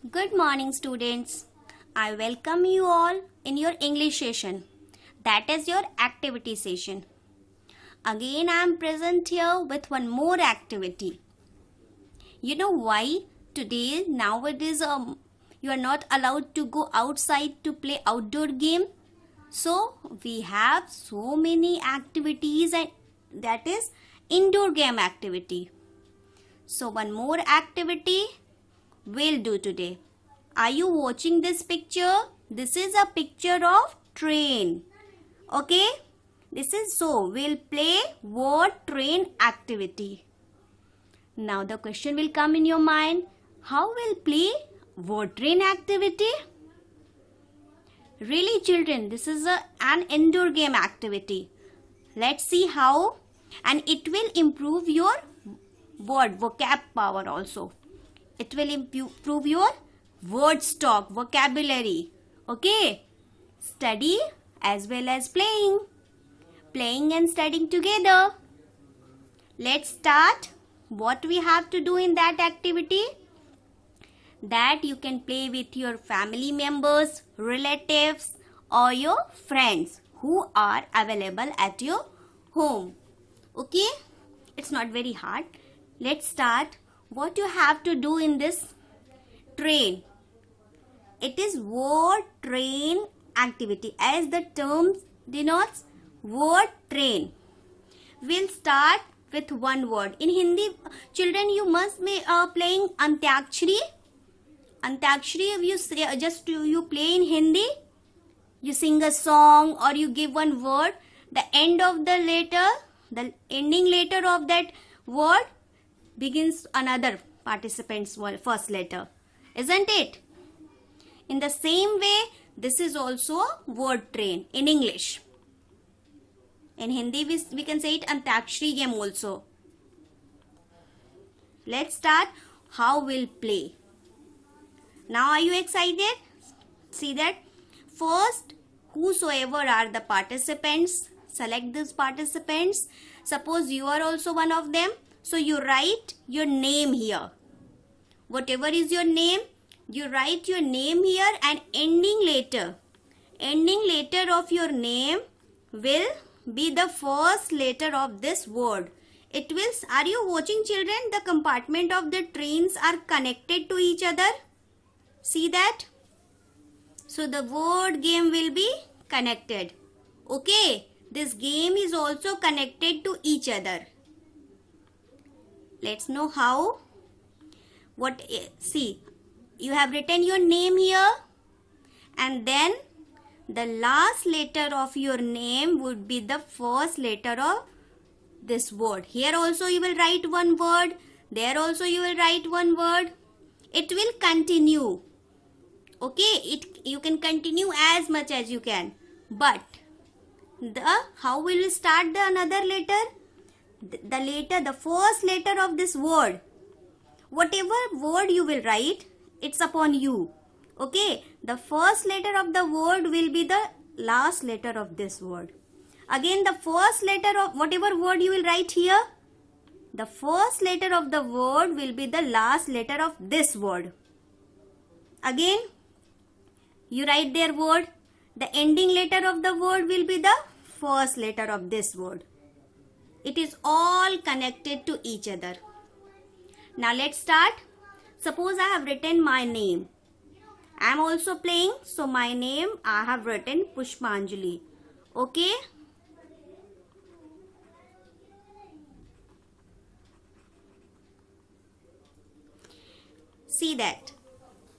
Good morning, students. I welcome you all in your English session. That is your activity session. Again, I am present here with one more activity. You know why? Today, nowadays, you are not allowed to go outside to play outdoor game. So, we have so many activities, and that is indoor game activity. So, one more activity we'll do today. Are you watching this picture? This is a picture of train. Okay? This is so. We'll play word train activity. Now the question will come in your mind. How will play word train activity? Really children, this is an indoor game activity. Let's see how. And it will improve your word vocab power also. It will improve your word stock, vocabulary. Okay? Study as well as playing. Playing and studying together. Let's start. What we have to do in that activity? That you can play with your family members, relatives or your friends who are available at your home. Okay? It's not very hard. Let's start. What you have to do in this train? It is word train activity. As the term denotes, word train. We'll start with one word. In Hindi, children, you must be playing Antyakshari. Antyakshari, if you say, you play in Hindi, you sing a song or you give one word. The end of the letter, the ending letter of that word begins another participant's first letter. Isn't it? In the same way, this is also a word train in English. In Hindi, we can say it Antakshari game also. Let's start how we'll play. Now are you excited? See that? First, whosoever are the participants, select these participants. Suppose you are also one of them. So you write your name here. Whatever is your name, you write your name here and ending letter of your name will be the first letter of this word. It will, are you watching children? The compartment of the trains are connected to each other. See that? So the word game will be connected. Okay, this game is also connected to each other. Let's know how. See, you have written your name here and then the last letter of your name would be the first letter of this word. Here also you will write one word. There also you will write one word. It will continue. Okay, you can continue as much as you can. But how will you start the another letter? The first letter of this word. Whatever word you will write, it's upon you. Okay, the first letter of the word will be the last letter of this word. Again, the first letter of whatever word you will write here, the first letter of the word will be the last letter of this word. Again, you write their word. The ending letter of the word will be the first letter of this word. It is all connected to each other. Now let's start. Suppose I have written my name. I am also playing. So my name I have written Pushpanjali. Okay. See that.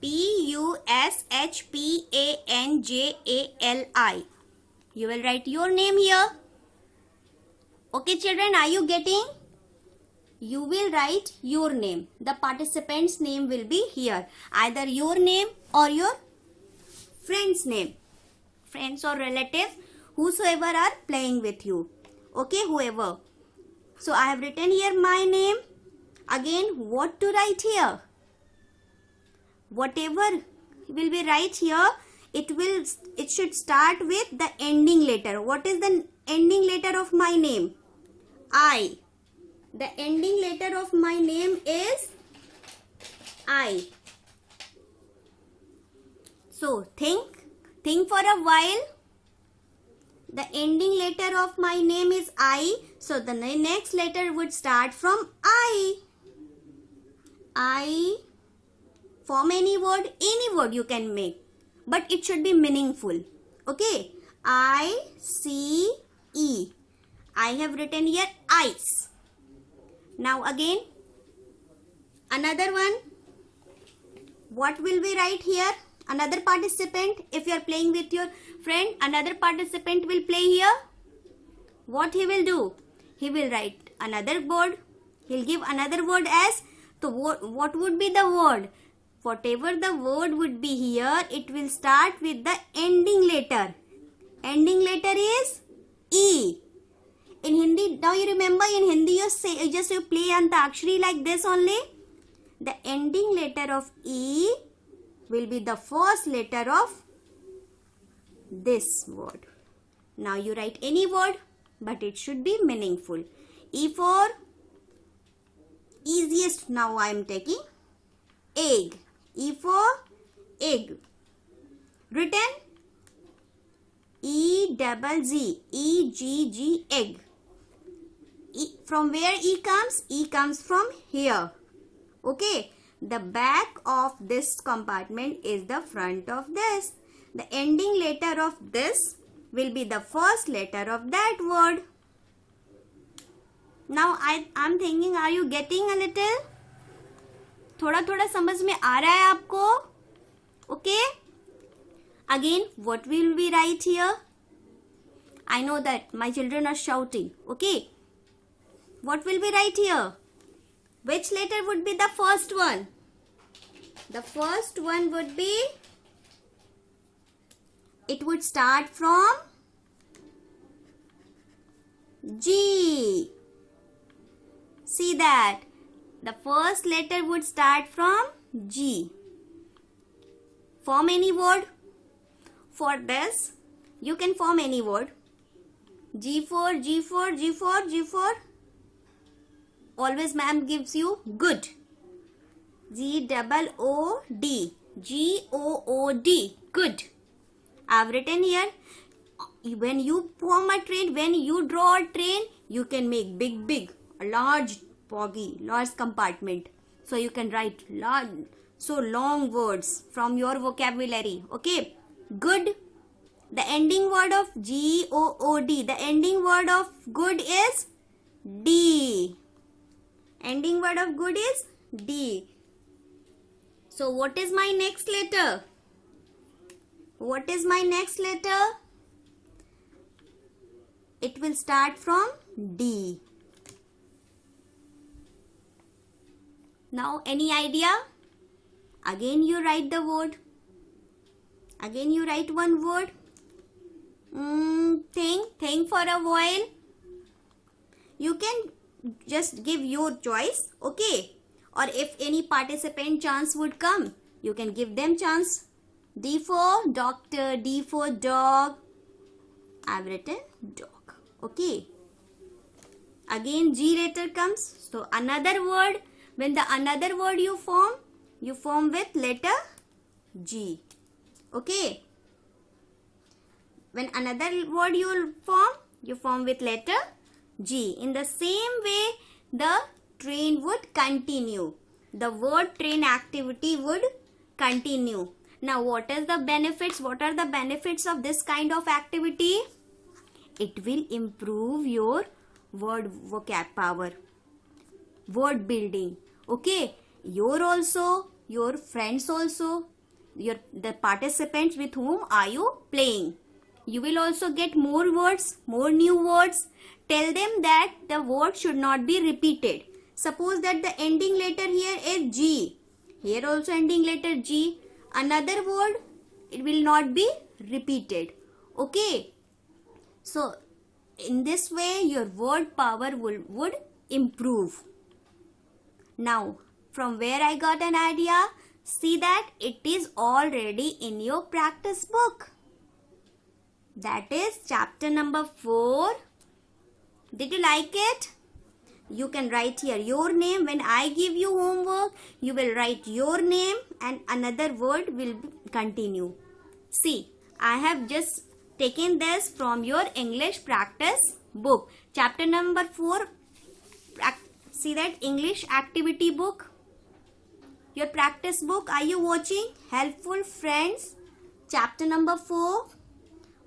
Pushpanjali. You will write your name here. Okay children, are you getting? You will write your name. The participant's name will be here. Either your name or your friend's name. Friends or relatives, whosoever are playing with you. Okay, whoever. So I have written here my name. Again, what to write here? Whatever will be right here, it should start with the ending letter. What is the ending letter of my name? I. The ending letter of my name is I. So think for a while. The ending letter of my name is I. So the next letter would start from I. I. Form any word you can make. But it should be meaningful. Okay. I, C, E. I have written here ice. Now again. Another one. What will we write here? Another participant. If you are playing with your friend, another participant will play here. What he will do? He will write another word. He'll give another word as. So what would be the word? Whatever the word would be here, it will start with the ending letter. Ending letter is E. In Hindi, now you remember in Hindi you play Antakshari like this only. The ending letter of E will be the first letter of this word. Now you write any word, but it should be meaningful. E for easiest, now I am taking egg. E for egg. Written E-double-Z, E-G-G, egg. From where E comes? E comes from here. Okay. The back of this compartment is the front of this. The ending letter of this will be the first letter of that word. Now I'm thinking, are you getting a little? थोड़ा थोड़ा समझ में आ रहा है आपको? Okay. Again, what will we write here? I know that my children are shouting. Okay. What will we write here? Which letter would be the first one? The first one would be, it would start from G. See that? The first letter would start from G. Form any word. For this, you can form any word. G4, G4, G4, G4. Always ma'am gives you good. G-double-O-D. G-O-O-D. Good. I have written here. When you form a train, when you draw a train, you can make big, a large bogie, large compartment. So you can write long words from your vocabulary. Okay. Good. The ending word of G-O-O-D. The ending word of good is D. Ending word of good is D. So what is my next letter? What is my next letter? It will start from D. Now any idea? Again you write the word. Again you write one word. Think for a while. You can just give your choice. Okay. Or if any participant chance would come, you can give them chance. D for doctor, D for dog. I've written dog. Okay. Again G letter comes. So another word. When the another word you form with letter G. Okay. When another word you form with letter G. In the same way, the train would continue. The word train activity would continue. Now, what are the benefits? What are the benefits of this kind of activity? It will improve your word vocab power, word building. Okay, your friends also, the participants with whom are you playing. You will also get more words, more new words. Tell them that the word should not be repeated. Suppose that the ending letter here is G. Here also ending letter G. Another word, it will not be repeated. Okay. So, in this way, your word power would improve. Now, from where I got an idea, see that it is already in your practice book. That is chapter number 4. Did you like it? You can write here your name. When I give you homework, you will write your name and another word will continue. See, I have just taken this from your English practice book. Chapter number 4. See that English activity book? Your practice book. Are you watching? Helpful Friends. Chapter number 4.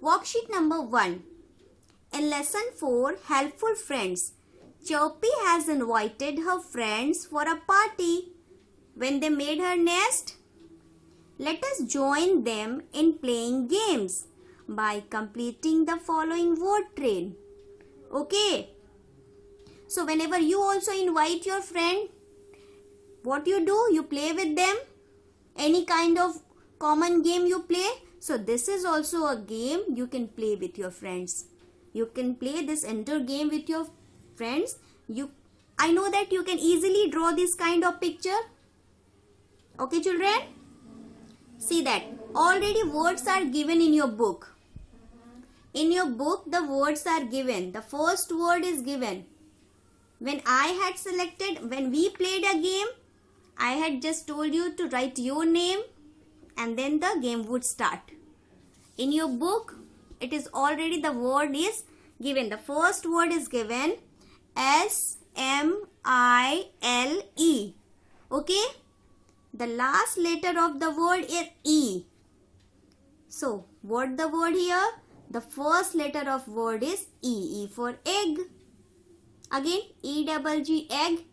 Worksheet number 1. In lesson 4, Helpful Friends, Chirpy has invited her friends for a party. When they made her nest, let us join them in playing games by completing the following word train. Okay. So whenever you also invite your friend, what you do? You play with them. Any kind of common game you play. So this is also a game you can play with your friends. You can play this enter game with your friends. I know that you can easily draw this kind of picture. Okay, children? See that already words are given in your book. In your book, the words are given. The first word is given. When we played a game, I had just told you to write your name and then the game would start. In your book, it is already the word is given. The first word is given SMILE. Okay? The last letter of the word is E. So, what the word here? The first letter of word is E. E for egg. Again, E-double-G, egg.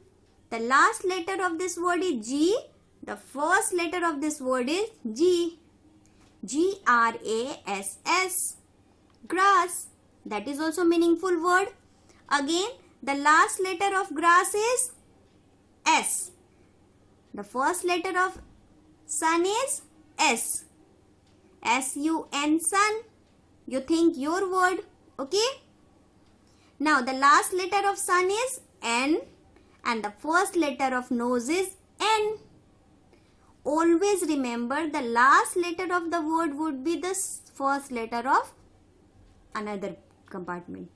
The last letter of this word is G. The first letter of this word is G. Grass. Grass. That is also meaningful word. Again, the last letter of grass is S. The first letter of sun is S. S-U-N, sun. You think your word. Okay. Now, the last letter of sun is N. And the first letter of nose is N. Always remember the last letter of the word would be the first letter of another compartment.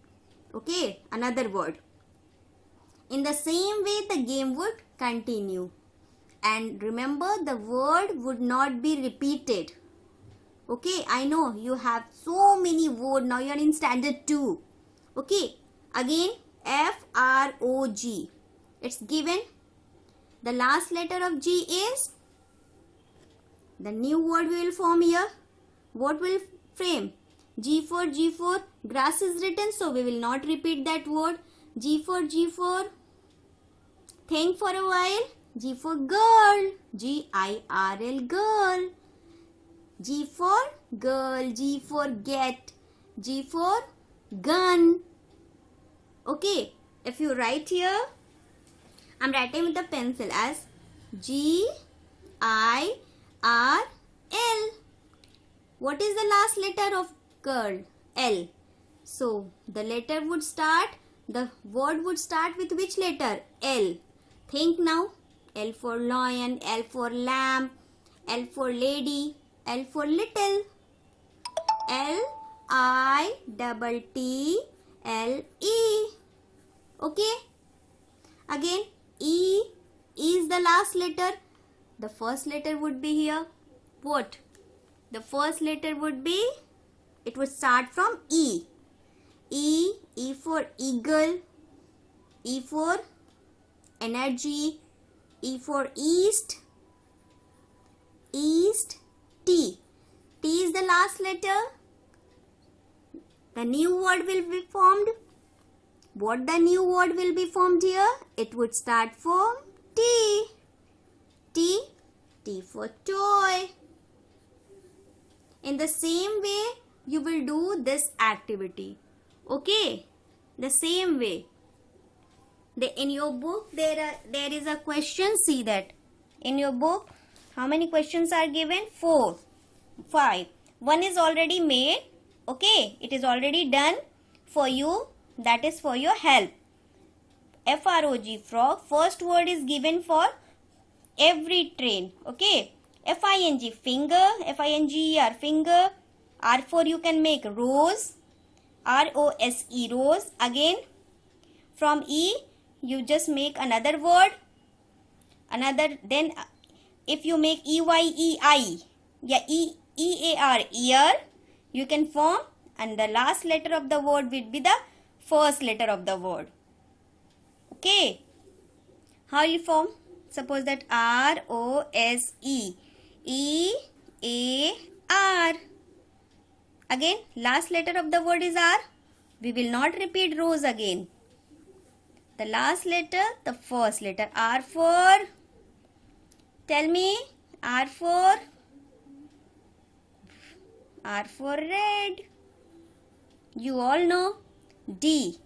Okay, another word. In the same way, the game would continue. And remember, the word would not be repeated. Okay, I know you have so many words. Now you are in standard 2. Okay, again, F-R-O-G. It's given. The last letter of G is the new word we will form here. What will frame? G for grass is written, so we will not repeat that word. G for think for a while. G for girl. G-I-R-L, girl. G for girl. G for get. G for gun. Okay, if you write here, I'm writing with the pencil as G-I-R-L. What is the last letter of girl? L. So, the letter would start, the word would start with which letter? L. Think now. L for lion, L for lamb, L for lady, L for little. L-I-T-T-L-E. Okay? Again, E is the last letter. The first letter would be here. What? The first letter would be, it would start from E. E for eagle, E for energy, E for east, T. T is the last letter. The new word will be formed. What the new word will be formed here? It would start from T. T for toy. In the same way, you will do this activity. Okay? The same way. In your book, there is a question. See that. In your book, how many questions are given? 4, 5. One is already made. Okay? It is already done for you. That is for your help. F-R-O-G, frog. First word is given for every train. Okay? F-I-N-G, finger. F-I-N-G-E-R, finger. R for you can make rose. R-O-S-E, rose. Again, from E, you just make another word. Then, if you make E-Y-E-I, yeah, E-A-R, ear, you can form, and the last letter of the word will be the first letter of the word. Okay. How you form? Suppose that R-O-S-E. E-A-R. Again, last letter of the word is R. We will not repeat rose again. The last letter, the first letter. R for, tell me, R for red. You all know. D.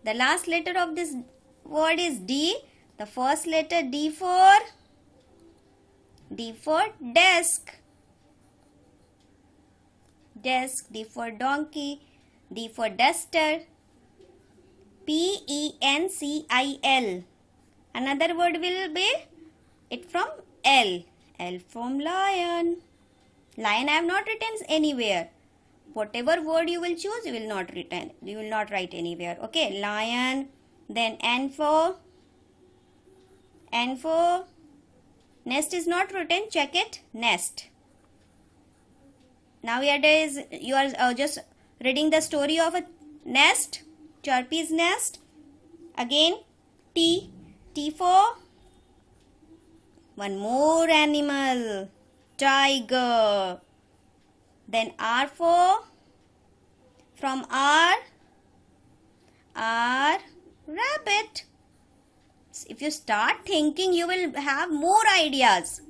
The last letter of this word is D. The first letter D for desk. Desk. D for donkey. D for duster. P-E-N-C-I-L. Another word will be it from L. L from lion. Lion I have not written anywhere. Whatever word you will choose, you will not write anywhere. Okay, lion. Then N for nest is not written. Check it. Nest. Nowadays you are just reading the story of a nest. Chirpy's nest. Again T. T for one more animal. Tiger. Then R for, from R, rabbit. If you start thinking, you will have more ideas.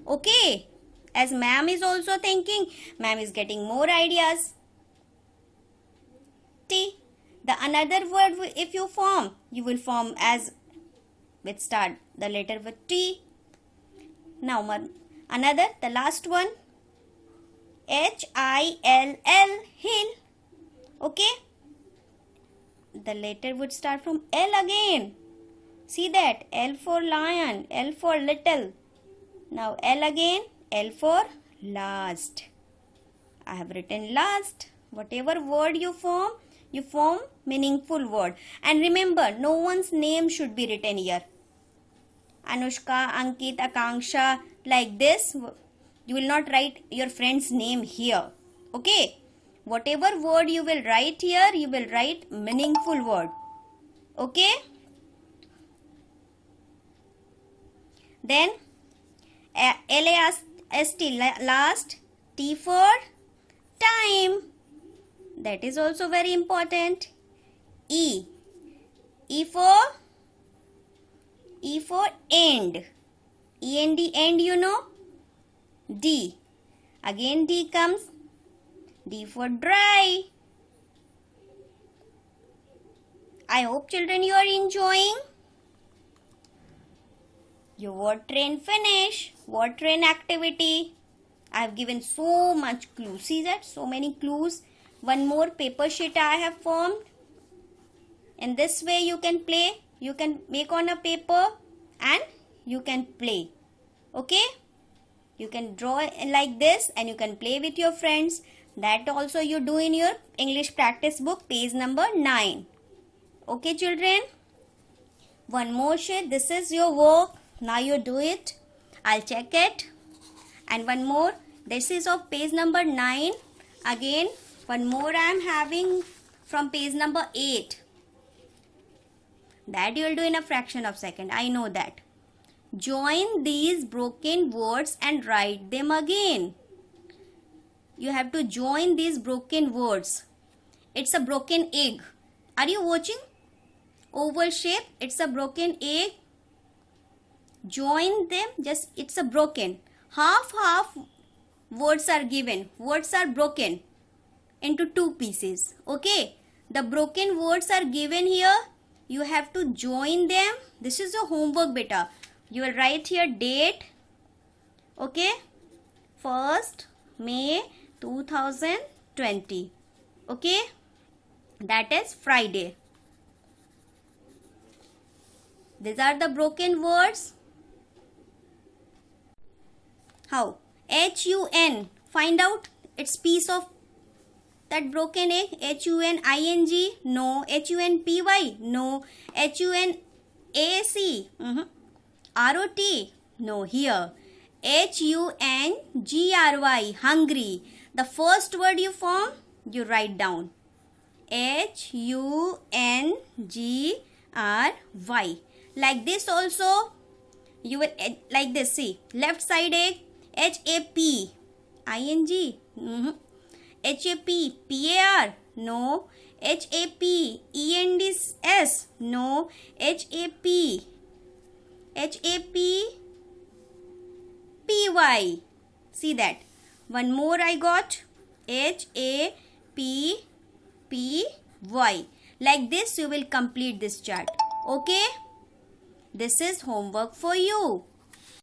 Okay. As ma'am is also thinking, ma'am is getting more ideas. T. The another word if you form, you will form as with start the letter with T. Now another, the last one, H-I-L-L, hill. Okay. The letter would start from L again. See that? L for lion, L for little. Now L again, L for last. I have written last. Whatever word you form meaningful word. And remember, no one's name should be written here. Anushka, Ankit, Akanksha, like this. You will not write your friend's name here. Okay. Whatever word you will write here, you will write meaningful word. Okay. Then L-A-S-T, last. T for time. That is also very important. E. E for end. E-N-D, end, you know. D. Again D comes. D for dry. I hope children you are enjoying. Your word train finish. Word train activity. I have given so much clues. See that? So many clues. One more paper sheet I have formed. In this way you can play. You can make on a paper and you can play. Okay? You can draw like this and you can play with your friends. That also you do in your English practice book, page number 9. Okay, children? One more sheet. This is your work. Now you do it. I'll check it. And one more. This is of page number 9. Again, one more I am having from page number 8. That you will do in a fraction of a second. I know that. Join these broken words and write them again. You have to join these broken words. It's a broken egg. Are you watching? Oval shape. It's a broken egg. Join them. Just it's a broken. Half words are given. Words are broken into two pieces. Okay. The broken words are given here. You have to join them. This is your homework, beta. You will write here date. Okay. 1st May 2020. Okay. That is Friday. These are the broken words. How? H-U-N. Find out its piece of that broken egg. H-U-N-I-N-G. No. H-U-N-P-Y. No. H-U-N-A-C. R-O-T. No. Here. H-U-N-G-R-Y, hungry. The first word you form, you write down. H-U-N-G-R-Y. Like this also, you will, like this, see, left side egg, H-A-P, I-N-G, H-A-P, P-A-R, no, H-A-P, E-N-D-S, no, H-A-P, H-A-P, P-Y, see that. One more I got, H-A-P-P-Y. Like this you will complete this chart. Okay? This is homework for you.